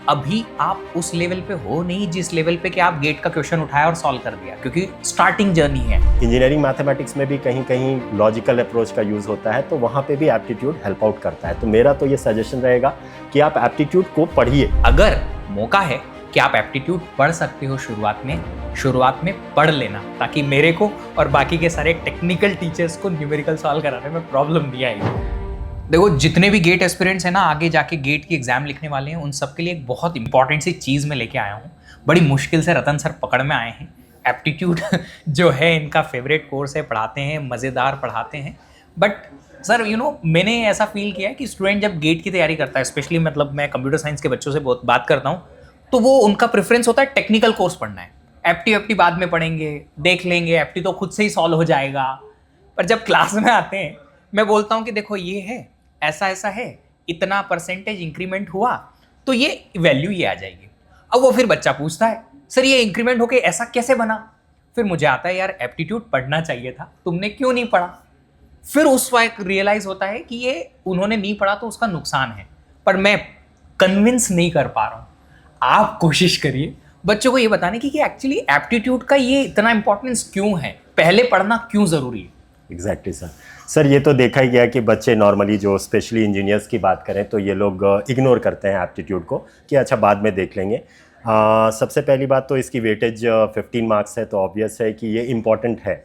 अभी आप उस लेवल पे हो नहीं जिस लेवल पे कि आप गेट का क्वेश्चन उठाया और सॉल्व कर दिया, क्योंकि स्टार्टिंग जर्नी है। इंजीनियरिंग मैथमेटिक्स में भी कहीं कहीं लॉजिकल अप्रोच का यूज़ होता है, तो वहाँ पे भी एप्टीट्यूड हेल्प आउट करता है। तो मेरा तो ये सजेशन रहेगा कि आप एप्टीट्यूड को पढ़िए। अगर मौका है कि आप एप्टीट्यूड पढ़ सकते हो शुरुआत में पढ़ लेना, ताकि मेरे को और बाकी के सारे टेक्निकल टीचर्स को न्यूमेरिकल सॉल्व कराने में प्रॉब्लम नहीं आएगी। देखो, जितने भी गेट एस्पिरेंट्स हैं ना, आगे जाके गेट की एग्जाम लिखने वाले हैं, उन सबके लिए एक बहुत इंपॉर्टेंट सी चीज़ मैं लेके आया हूँ। बड़ी मुश्किल से रतन सर पकड़ में आए हैं। एप्टीट्यूड जो है इनका फेवरेट कोर्स है, पढ़ाते हैं, मज़ेदार पढ़ाते हैं। बट सर मैंने ऐसा फील किया है कि स्टूडेंट जब गेट की तैयारी करता है, स्पेशली मतलब मैं कंप्यूटर साइंस के बच्चों से बहुत बात करता हूँ, तो वो उनका प्रेफरेंस होता है टेक्निकल कोर्स पढ़ना है। एप्टी बाद में पढ़ेंगे, देख लेंगे, एप्टी तो खुद से ही सॉल्व हो जाएगा। पर जब क्लास में आते हैं, मैं बोलता हूँ कि देखो ये है, ऐसा ऐसा है, इतना परसेंटेज इंक्रीमेंट हुआ तो ये वैल्यू ये आ जाएगी। अब वो फिर बच्चा पूछता है, सर ये इंक्रीमेंट होके ऐसा कैसे बना? फिर मुझे आता है, यार एप्टीट्यूड पढ़ना चाहिए था, तुमने क्यों नहीं पढ़ा? फिर उस वक्त रियलाइज होता है कि ये उन्होंने नहीं पढ़ा तो उसका नुकसान है, पर मैं कन्विंस नहीं कर पा रहा हूँ। आप कोशिश करिए बच्चों को ये बताने की कि एक्चुअली एप्टीट्यूड का ये इतना इंपॉर्टेंस क्यों है, पहले पढ़ना क्यों जरूरी है। एग्जैक्टली सर, ये तो देखा ही गया कि बच्चे नॉर्मली जो स्पेशली इंजीनियर्स की बात करें तो ये लोग इग्नोर करते हैं एप्टीट्यूड को कि अच्छा बाद में देख लेंगे। सबसे पहली बात तो इसकी वेटेज 15 मार्क्स है, तो ऑब्वियस है कि ये इम्पॉर्टेंट है।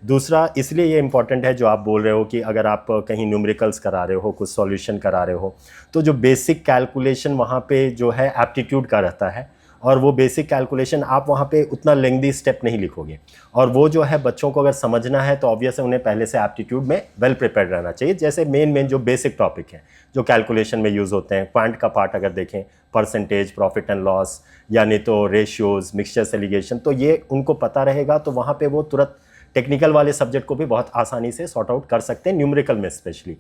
दूसरा इसलिए ये इम्पॉर्टेंट है, जो आप बोल रहे हो कि अगर आप कहीं न्यूमेरिकल्स करा रहे हो, कुछ सॉल्यूशन करा रहे हो, तो जो बेसिक कैलकुलेशन वहाँ पे जो है एप्टीट्यूड का रहता है, और वो बेसिक कैलकुलेशन आप वहाँ पे उतना लेंथी स्टेप नहीं लिखोगे। और वो जो है बच्चों को अगर समझना है तो ऑब्वियस है उन्हें पहले से एप्टीट्यूड में वेल प्रिपेयर्ड रहना चाहिए। जैसे मेन जो बेसिक टॉपिक हैं जो कैलकुलेशन में यूज़ होते हैं, क्वांट का पार्ट अगर देखें, परसेंटेज, प्रॉफिट एंड लॉस, यानी तो रेशियोज़, मिक्सचर सेग्रीगेशन, तो ये उनको पता रहेगा तो वहाँ पर वो तुरंत टेक्निकल वाले सब्जेक्ट को भी बहुत आसानी से सॉर्ट आउट कर सकते हैं, न्यूमेरिकल में स्पेशली।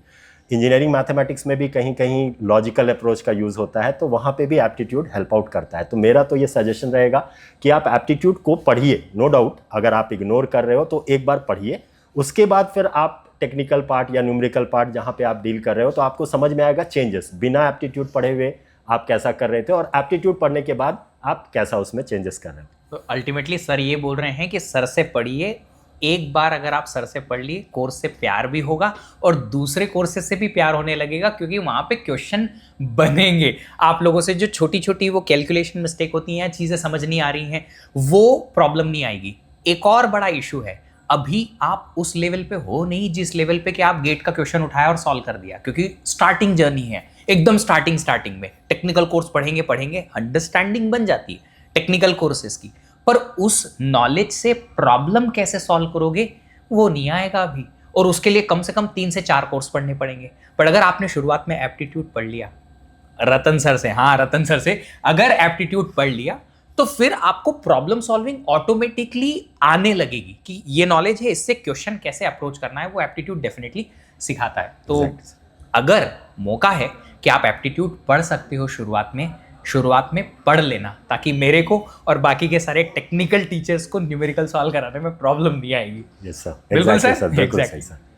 इंजीनियरिंग मैथमेटिक्स में भी कहीं कहीं लॉजिकल अप्रोच का यूज़ होता है, तो वहाँ पे भी एप्टीट्यूड हेल्प आउट करता है। तो मेरा तो ये सजेशन रहेगा कि आप एप्टीट्यूड को पढ़िए। नो डाउट अगर आप इग्नोर कर रहे हो तो एक बार पढ़िए, उसके बाद फिर आप टेक्निकल पार्ट या न्यूमेरिकल पार्ट जहाँ पे आप डील कर रहे हो तो आपको समझ में आएगा चेंजेस। बिना एप्टीट्यूड पढ़े हुए आप कैसा कर रहे थे और एप्टीट्यूड पढ़ने के बाद आप कैसा उसमें चेंजेस कर रहे हो। तो अल्टीमेटली सर ये बोल रहे हैं कि सर से पढ़िए। एक बार अगर आप सर से पढ़ लिए, कोर्स से प्यार भी होगा और दूसरे कोर्सेस से भी प्यार होने लगेगा, क्योंकि वहाँ पे क्वेश्चन बनेंगे। आप लोगों से जो छोटी छोटी वो कैलकुलेशन मिस्टेक होती हैं, चीज़ें समझ नहीं आ रही हैं, वो प्रॉब्लम नहीं आएगी। एक और बड़ा इशू है, अभी आप उस लेवल पे हो नहीं जिस लेवल पे कि आप गेट का क्वेश्चन उठाया और सॉल्व कर दिया, क्योंकि स्टार्टिंग जर्नी है, एकदम स्टार्टिंग में। टेक्निकल कोर्स पढ़ेंगे, अंडरस्टैंडिंग बन जाती है टेक्निकल कोर्सेज की, पर उस नॉलेज से प्रॉब्लम कैसे सॉल्व करोगे वो नहीं आएगा अभी, और उसके लिए कम से कम 3 से 4 कोर्स पढ़ने पड़ेंगे। पर अगर आपने शुरुआत में एप्टीट्यूड पढ़ लिया रतन सर से अगर एप्टीट्यूड पढ़ लिया, तो फिर आपको प्रॉब्लम सॉल्विंग ऑटोमेटिकली आने लगेगी कि ये नॉलेज है, इससे क्वेश्चन कैसे अप्रोच करना है, वो एप्टीट्यूड डेफिनेटली सिखाता है। तो अगर मौका है कि आप एप्टीट्यूड पढ़ सकते हो शुरुआत में पढ़ लेना, ताकि मेरे को और बाकी के सारे टेक्निकल टीचर्स को न्यूमेरिकल सॉल्व कराने में प्रॉब्लम नहीं आएगी। यस सर, बिल्कुल एग्जैक्टली सर, बिल्कुल एग्जैक्टली सही सर।